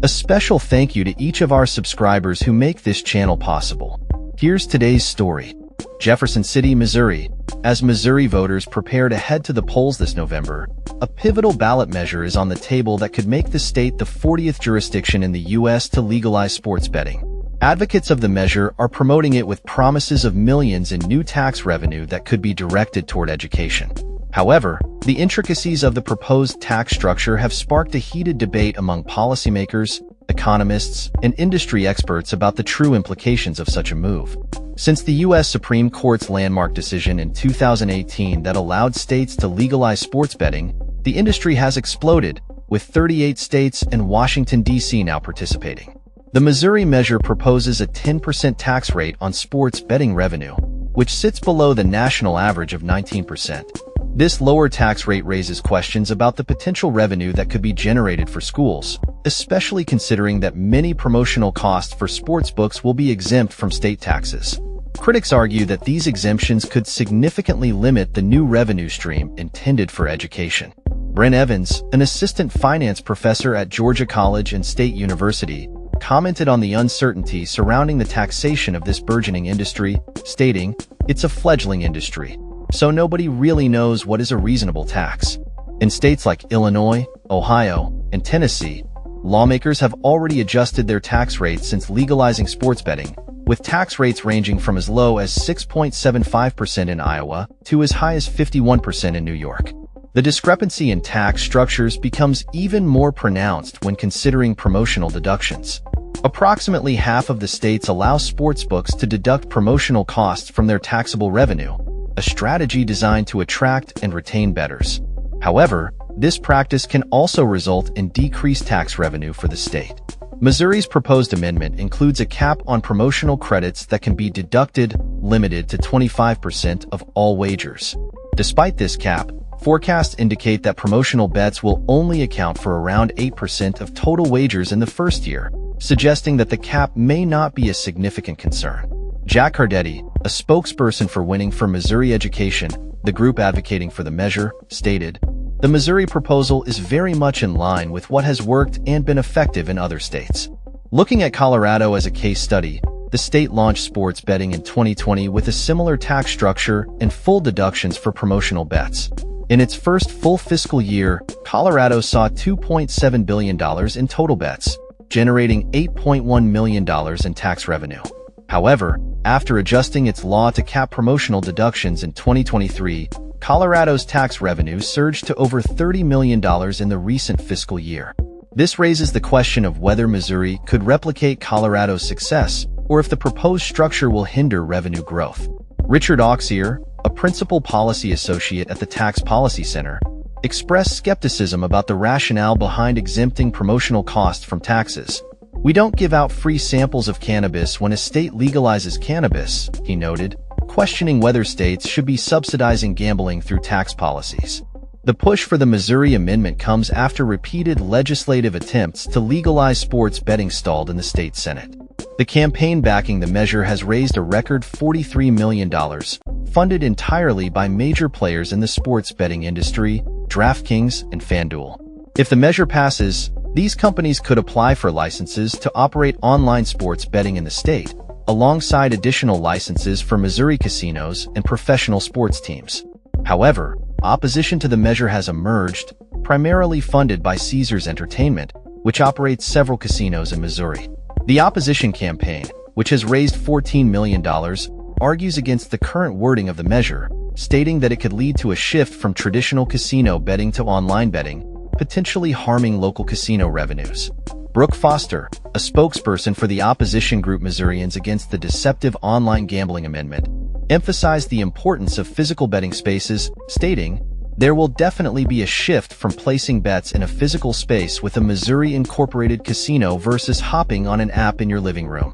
A special thank you to each of our subscribers who make this channel possible. Here's today's story. Jefferson City, Missouri. As Missouri voters prepare to head to the polls this November, a pivotal ballot measure is on the table that could make the state the 40th jurisdiction in the U.S. to legalize sports betting. Advocates of the measure are promoting it with promises of millions in new tax revenue that could be directed toward education. However, the intricacies of the proposed tax structure have sparked a heated debate among policymakers, economists, and industry experts about the true implications of such a move. Since the U.S. Supreme Court's landmark decision in 2018 that allowed states to legalize sports betting, the industry has exploded, with 38 states and Washington, D.C. now participating. The Missouri measure proposes a 10% tax rate on sports betting revenue, which sits below the national average of 19%. This lower tax rate raises questions about the potential revenue that could be generated for schools, especially considering that many promotional costs for sports books will be exempt from state taxes. Critics argue that these exemptions could significantly limit the new revenue stream intended for education. Brent Evans, an assistant finance professor at Georgia College and State University, commented on the uncertainty surrounding the taxation of this burgeoning industry, stating, "It's a fledgling industry, so nobody really knows what is a reasonable tax." In states like Illinois, Ohio, and Tennessee, lawmakers have already adjusted their tax rates since legalizing sports betting, with tax rates ranging from as low as 6.75% in Iowa to as high as 51% in New York. The discrepancy in tax structures becomes even more pronounced when considering promotional deductions. Approximately half of the states allow sportsbooks to deduct promotional costs from their taxable revenue, a strategy designed to attract and retain bettors. However, this practice can also result in decreased tax revenue for the state. Missouri's proposed amendment includes a cap on promotional credits that can be deducted, limited to 25% of all wagers. Despite this cap, forecasts indicate that promotional bets will only account for around 8% of total wagers in the first year, suggesting that the cap may not be a significant concern. Jack Cardetti, a spokesperson for Winning for Missouri Education, the group advocating for the measure, stated, "The Missouri proposal is very much in line with what has worked and been effective in other states." Looking at Colorado as a case study, the state launched sports betting in 2020 with a similar tax structure and full deductions for promotional bets. In its first full fiscal year, Colorado saw $2.7 billion in total bets, generating $8.1 million in tax revenue. However, after adjusting its law to cap promotional deductions in 2023, Colorado's tax revenue surged to over $30 million in the recent fiscal year. This raises the question of whether Missouri could replicate Colorado's success, or if the proposed structure will hinder revenue growth. Richard Auxier, a principal policy associate at the Tax Policy Center, expressed skepticism about the rationale behind exempting promotional costs from taxes. "We don't give out free samples of cannabis when a state legalizes cannabis," he noted, questioning whether states should be subsidizing gambling through tax policies. The push for the Missouri amendment comes after repeated legislative attempts to legalize sports betting stalled in the state Senate. The campaign backing the measure has raised a record $43 million, funded entirely by major players in the sports betting industry, DraftKings and FanDuel. If the measure passes, these companies could apply for licenses to operate online sports betting in the state, alongside additional licenses for Missouri casinos and professional sports teams. However, opposition to the measure has emerged, primarily funded by Caesars Entertainment, which operates several casinos in Missouri. The opposition campaign, which has raised $14 million, argues against the current wording of the measure, stating that it could lead to a shift from traditional casino betting to online betting, potentially harming local casino revenues. Brooke Foster, a spokesperson for the opposition group Missourians Against the Deceptive Online Gambling Amendment, emphasized the importance of physical betting spaces, stating, "There will definitely be a shift from placing bets in a physical space with a Missouri-incorporated casino versus hopping on an app in your living room."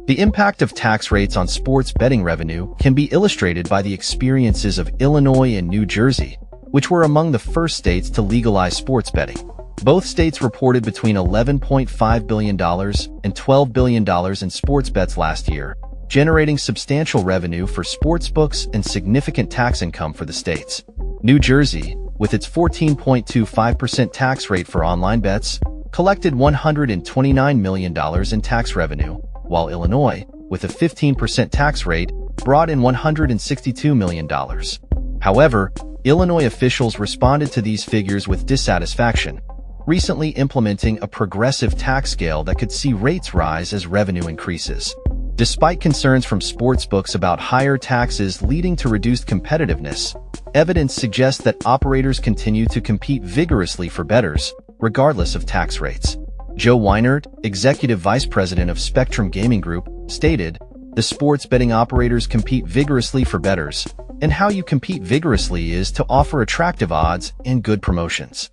The impact of tax rates on sports betting revenue can be illustrated by the experiences of Illinois and New Jersey, which were among the first states to legalize sports betting. Both states reported between $11.5 billion and $12 billion in sports bets last year, generating substantial revenue for sportsbooks and significant tax income for the states. New Jersey, with its 14.25% tax rate for online bets, collected $129 million in tax revenue, while Illinois, with a 15% tax rate, brought in $162 million. However, Illinois officials responded to these figures with dissatisfaction, recently implementing a progressive tax scale that could see rates rise as revenue increases. Despite concerns from sportsbooks about higher taxes leading to reduced competitiveness, evidence suggests that operators continue to compete vigorously for bettors, regardless of tax rates. Joe Weinert, executive vice president of Spectrum Gaming Group, stated, "The sports betting operators compete vigorously for bettors, and how you compete vigorously is to offer attractive odds and good promotions."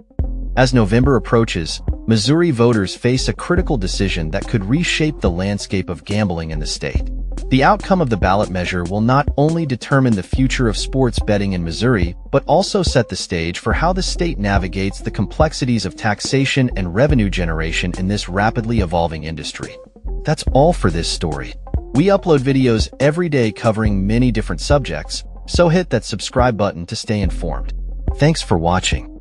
As November approaches, Missouri voters face a critical decision that could reshape the landscape of gambling in the state. The outcome of the ballot measure will not only determine the future of sports betting in Missouri, but also set the stage for how the state navigates the complexities of taxation and revenue generation in this rapidly evolving industry. That's all for this story. We upload videos every day covering many different subjects, so hit that subscribe button to stay informed. Thanks for watching.